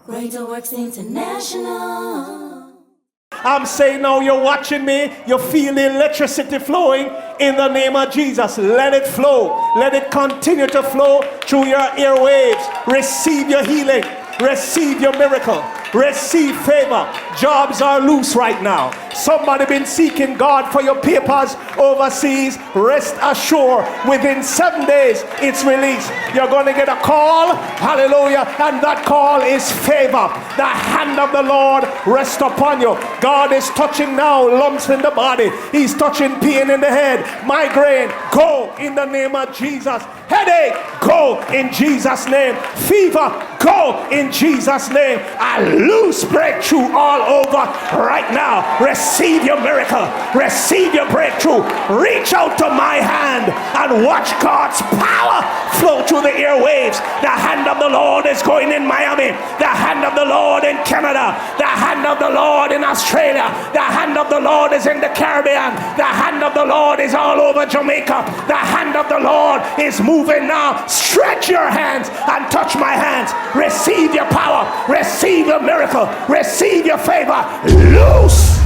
Greater Works International. I'm saying now you're watching me, you feel the electricity flowing in the name of Jesus. Let it flow. Let it continue to flow through your airwaves. Receive your healing. Receive your miracle. Receive favor. Jobs are loose right now. Somebody been seeking God for your papers overseas. Rest assured, within 7 days it's released. You're going to get a call. Hallelujah. And that call is favor. The hand of the Lord rest upon you. God is touching now lumps in the body. He's touching pain in the head. Migraine, go in the name of Jesus. Headache, go in Jesus' name. Fever, go in Jesus' name. A loose breakthrough all over right now. Receive your miracle. Receive your breakthrough. Reach out to my hand and watch God's power flow through the airwaves. The hand of the Lord is going in Miami. The hand of the Lord in Canada. The hand of the Lord in Australia. The hand of the Lord is in the Caribbean. The hand of the Lord is all over Jamaica. The hand of the Lord is moving now. Stretch your hands and touch my hands. Receive your power. Receive your miracle. Receive your favor. Loose.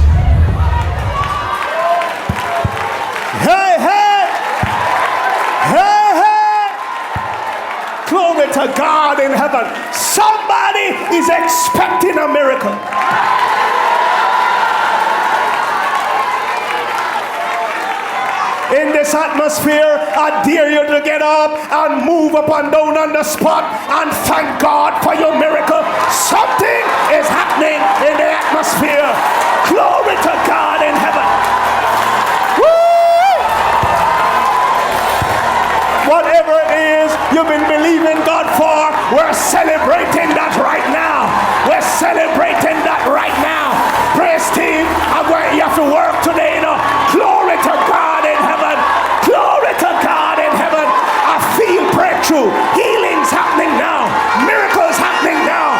Hey, hey. Hey, hey. Glory to God in heaven. Somebody is expecting a miracle. In this atmosphere, I dare you to get up and move up and down on the spot and thank God for your miracle. Something is happening in the atmosphere. Glory to God in heaven. Woo! Whatever it is you've been believing God for, we're celebrating that right now. We're celebrating that right now. Praise team, you have to work today, you know. Glory to God in heaven. Glory to God in heaven. I feel breakthrough. Healing's happening now. Miracles happening now.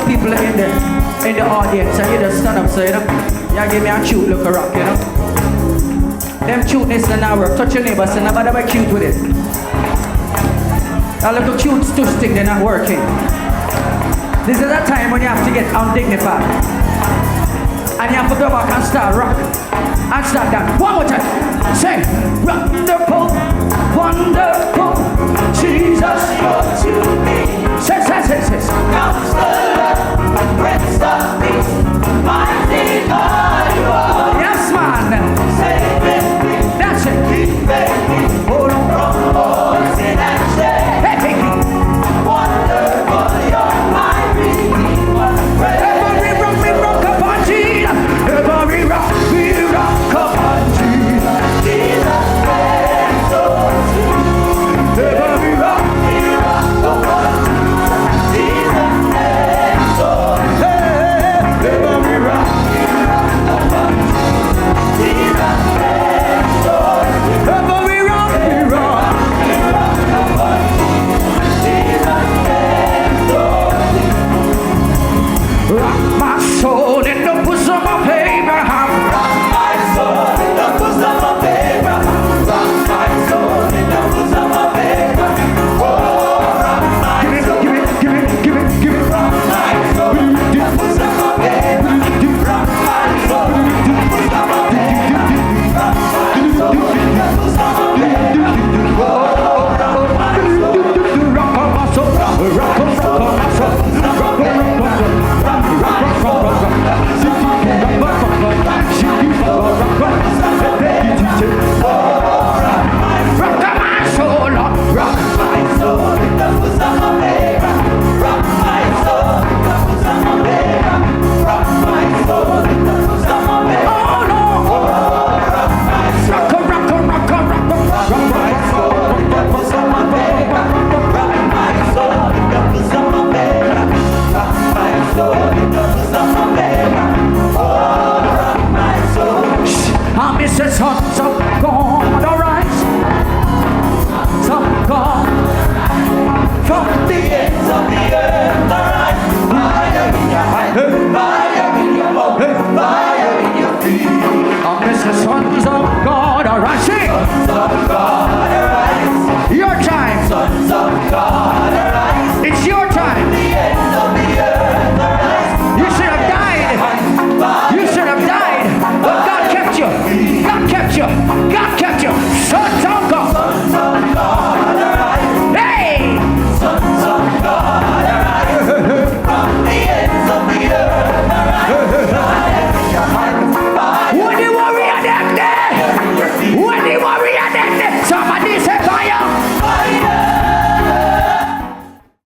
people in the audience, and you just stand up, so you know, you give me a cute look of rock, you know. Them cuteness and now work. Touch your neighbor, say nobody be cute with it. A little cute stuff stick, they're not working. This is a time when you have to get undignified. And you have to go back and start rock. And start that. One more time. Say, wonderful, wonderful, Jesus, you're to me. Say. Counselor, Prince of Peace, mighty God you are. Yes, man. Saving me. That's it. Keeping me. Hold on from all sin and shame. Hey. Wonderful, you're my Redeemer. Every rock upon Jesus. Every rock upon Jesus. Jesus is so sweet. Every rock upon Jesus is so sweet. Every rock upon Jesus is so sweet. Every rock upon Jesus is so sweet. Rock my soul in the bosom of Abraham. Rock my soul in the bosom of Abraham. Rock my soul in the bosom of Abraham. Oh, rock my soul. Give it. Rock my soul in the bosom of Abraham. Rock my soul in the bosom of Abraham. Rock my soul in the bosom of Abraham. Oh, rock my soul. Rock my soul. Rock my soul. Sons of God arise, sons of God from the ends of the earth arise. Fire in your hand, fire in your mouth, fire in your feet. The sons of God arise. Sing. Sons of God arise. Your time. Sons of God arise. It's your time. The ends of the earth arise. You should have died. You should have died, but God kept you. God kept you. God